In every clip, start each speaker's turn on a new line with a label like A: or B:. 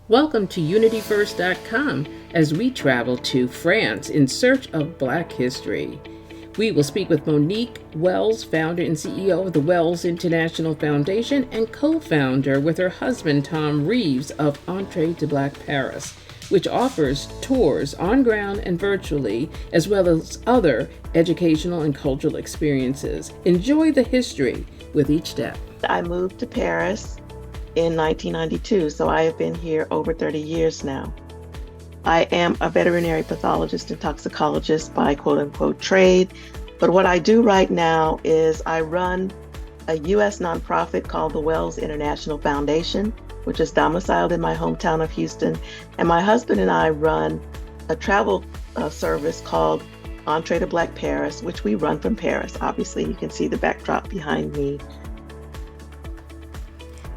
A: Welcome to UnityFirst.com as we travel to France in search of Black history. We will speak with Monique Wells, founder and CEO of the Wells International Foundation and co-founder with her husband Tom Reeves of Entrée to Black Paris, which offers tours on ground and virtually, as well as other educational and cultural experiences. Enjoy the history with each step.
B: I moved to Paris in 1992, so I have been here over 30 years now. I am a veterinary pathologist and toxicologist by quote-unquote trade, but what I do right now is I run a U.S. nonprofit called the Wells International Foundation, which is domiciled in my hometown of Houston, and my husband and I run a travel service called Entrée to Black Paris, which we run from Paris. Obviously, you can see the backdrop behind me.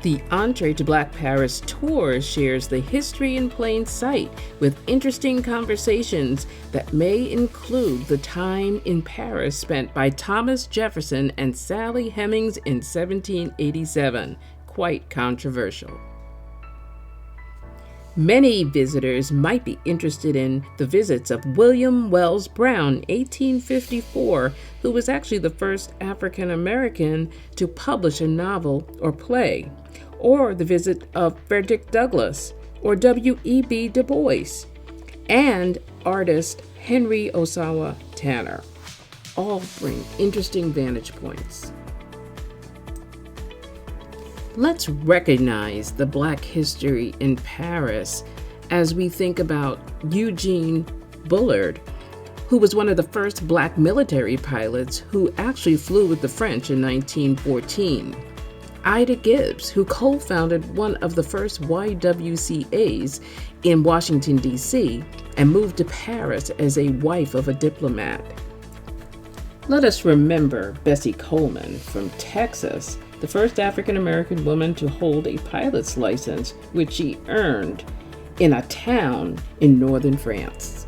A: The Entrée to Black Paris tour shares the history in plain sight with interesting conversations that may include the time in Paris spent by Thomas Jefferson and Sally Hemings in 1787. Quite controversial. Many visitors might be interested in the visits of William Wells Brown, 1854, who was actually the first African American to publish a novel or play, or the visit of Frederick Douglass or W.E.B. Du Bois, and artist Henry Ossawa Tanner. All bring interesting vantage points. Let's recognize the Black history in Paris as we think about Eugene Bullard, who was one of the first Black military pilots who actually flew with the French in 1914. Ida Gibbs, who co-founded one of the first YWCAs in Washington, D.C., and moved to Paris as a wife of a diplomat. Let us remember Bessie Coleman from Texas, the first African-American woman to hold a pilot's license, which she earned in a town in northern France.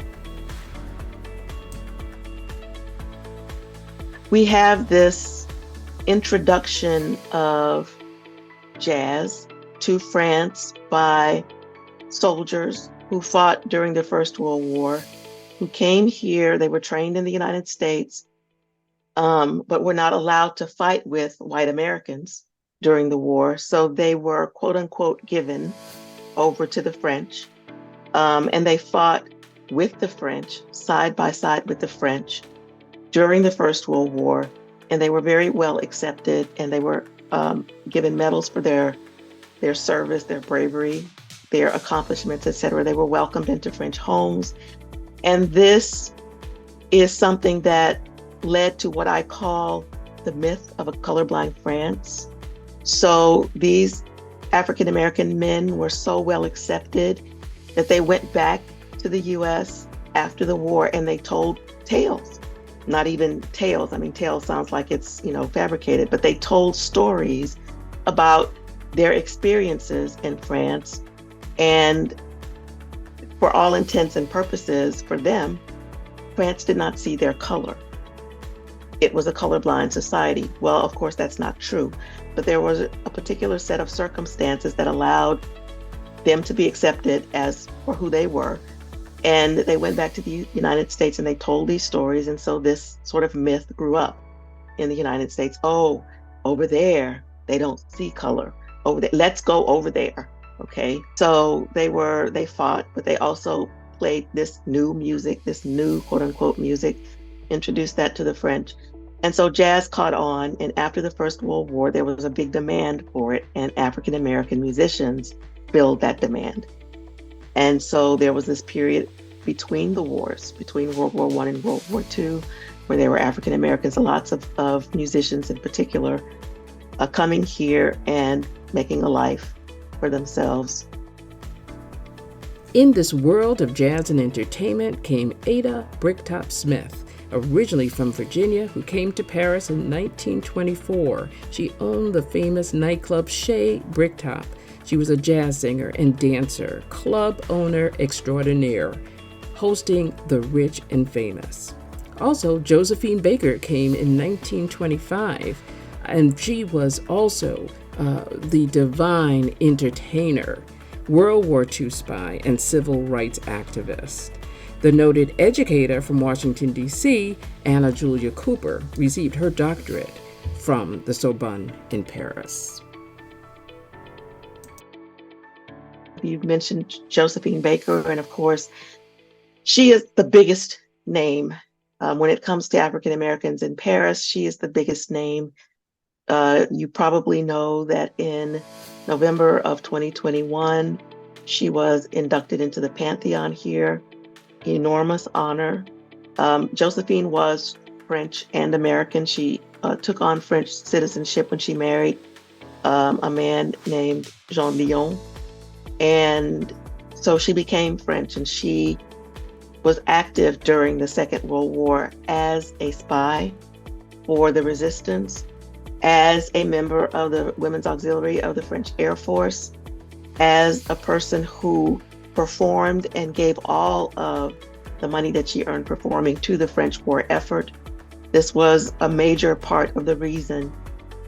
B: We have this introduction of jazz to France by soldiers who fought during the First World War, who came here. They were trained in the United States, but were not allowed to fight with white Americans during the war. So they were, quote unquote, given over to the French. And they fought with the French, side by side with the French during the First World War. And they were very well accepted, and they were given medals for their service, their bravery, their accomplishments, etc. They were welcomed into French homes. And this is something that led to what I call the myth of a colorblind France. So these African-American men were so well accepted that they went back to the US after the war and they told tales. Not even tales. I mean, tales sounds like it's, fabricated, but they told stories about their experiences in France. And for all intents and purposes, for them, France did not see their color. It was a colorblind society. Well, of course, that's not true, but there was a particular set of circumstances that allowed them to be accepted as for who they were. And they went back to the United States and they told these stories. And so this sort of myth grew up in the United States. Oh, over there, they don't see color. Over there, let's go over there. Okay. So they fought, but they also played this new music, this new quote unquote music, introduced that to the French. And so jazz caught on. And after the First World War, there was a big demand for it. And African-American musicians filled that demand. And so there was this period between the wars, between World War I and World War II, where there were African Americans, lots of musicians in particular, coming here and making a life for themselves.
A: In this world of jazz and entertainment came Ada Bricktop Smith, originally from Virginia, who came to Paris in 1924. She owned the famous nightclub Chez Bricktop. She was a jazz singer and dancer, club owner extraordinaire, hosting the rich and famous. Also, Josephine Baker came in 1925, and she was also the divine entertainer. World War II spy, and civil rights activist. The noted educator from Washington, D.C., Anna Julia Cooper, received her doctorate from the Sorbonne in Paris.
B: You mentioned Josephine Baker, and of course, she is the biggest name. When it comes to African Americans in Paris, she is the biggest name. You probably know that in November of 2021, she was inducted into the Pantheon here. Enormous honor. Josephine was French and American. She took on French citizenship when she married a man named Jean Lyon. And so she became French, and she was active during the Second World War as a spy for the resistance, as a member of the Women's Auxiliary of the French Air Force, as a person who performed and gave all of the money that she earned performing to the French war effort. This was a major part of the reason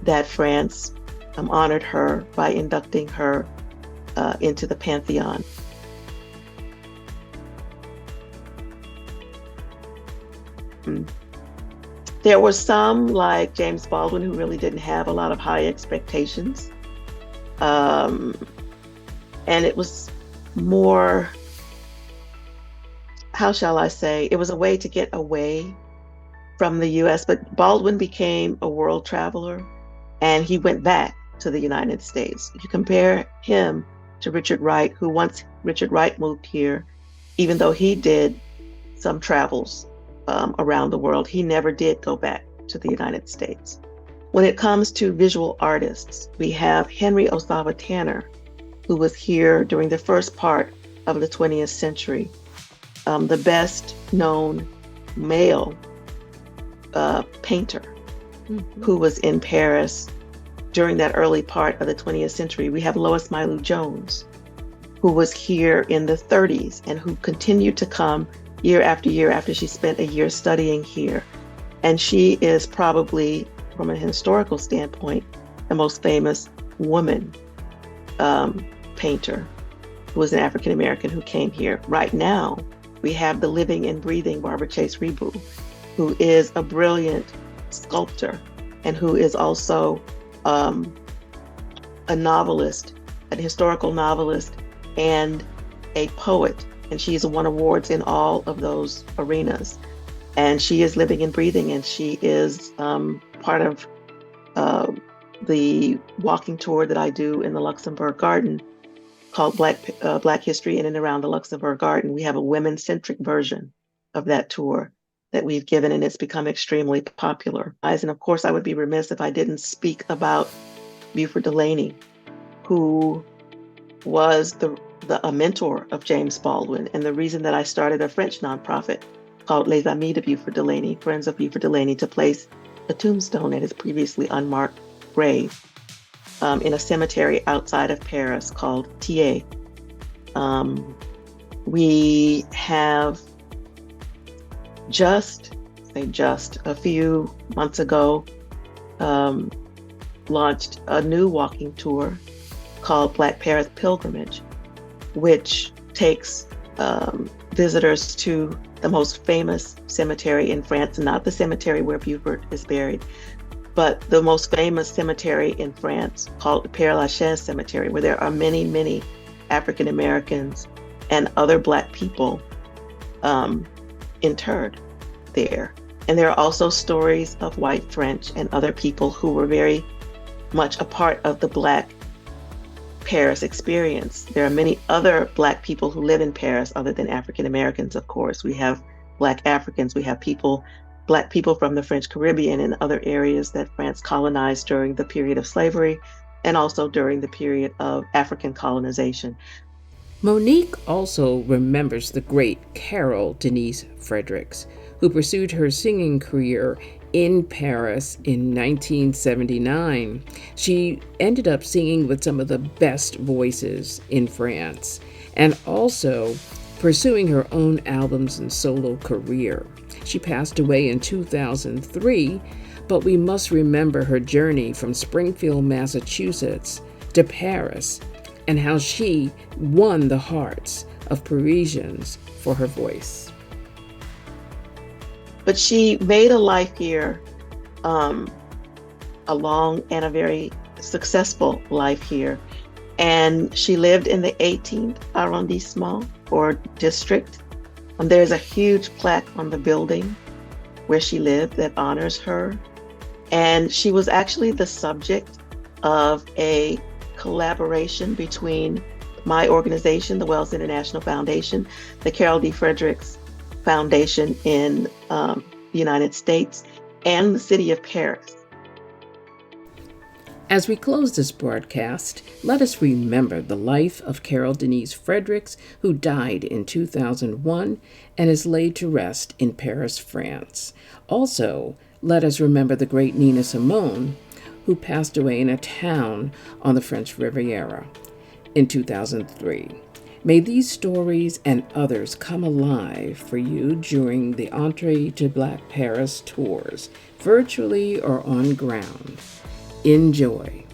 B: that France honored her by inducting her into the Pantheon. There were some, like James Baldwin, who really didn't have a lot of high expectations. And it was more, how shall I say, it was a way to get away from the US, but Baldwin became a world traveler and he went back to the United States. If you compare him to Richard Wright, who once Richard Wright moved here, even though he did some travels around the world, he never did go back to the United States. When it comes to visual artists, we have Henry Ossawa Tanner, who was here during the first part of the 20th century, the best known male painter who was in Paris during that early part of the 20th century. We have Lois Mailou Jones, who was here in the 30s and who continued to come year after she spent a year studying here. And she is probably, from a historical standpoint, the most famous woman painter who was an African American who came here. Right now, we have the living and breathing Barbara Chase Rebu, who is a brilliant sculptor and who is also a novelist, an historical novelist, and a poet. And she's won awards in all of those arenas. And she is living and breathing, and she is part of the walking tour that I do in the Luxembourg Garden called Black History in and around the Luxembourg Garden. We have a women-centric version of that tour that we've given, and it's become extremely popular. And of course, I would be remiss if I didn't speak about Buford Delaney, who was a mentor of James Baldwin, and the reason that I started a French nonprofit called Les Amis de Buford Delaney, Friends of Buford Delaney, to place a tombstone at his previously unmarked grave in a cemetery outside of Paris called Thiers. We have just a few months ago launched a new walking tour called Black Paris Pilgrimage, which takes visitors to the most famous cemetery in France, not the cemetery where Buford is buried, but the most famous cemetery in France called the Père Lachaise Cemetery, where there are many, many African Americans and other Black people interred there. And there are also stories of white French and other people who were very much a part of the Black Paris experience. There are many other Black people who live in Paris other than African Americans, of course. We have Black Africans, we have Black people from the French Caribbean and other areas that France colonized during the period of slavery and also during the period of African colonization.
A: Monique also remembers the great Carol Denise Fredericks, who pursued her singing career in Paris in 1979. She ended up singing with some of the best voices in France and also pursuing her own albums and solo career. She passed away in 2003, but we must remember her journey from Springfield, Massachusetts to Paris and how she won the hearts of Parisians for her voice.
B: But she made a life here, a long and a very successful life here. And she lived in the 18th arrondissement or district. There's a huge plaque on the building where she lived that honors her. And she was actually the subject of a collaboration between my organization, the Wells International Foundation, the Carol D. Fredericks Foundation in the United States, and the city of Paris.
A: As we close this broadcast, let us remember the life of Carol Denise Fredericks, who died in 2001 and is laid to rest in Paris, France. Also, let us remember the great Nina Simone, who passed away in a town on the French Riviera in 2003. May these stories and others come alive for you during the Entrée to Black Paris tours, virtually or on ground. Enjoy.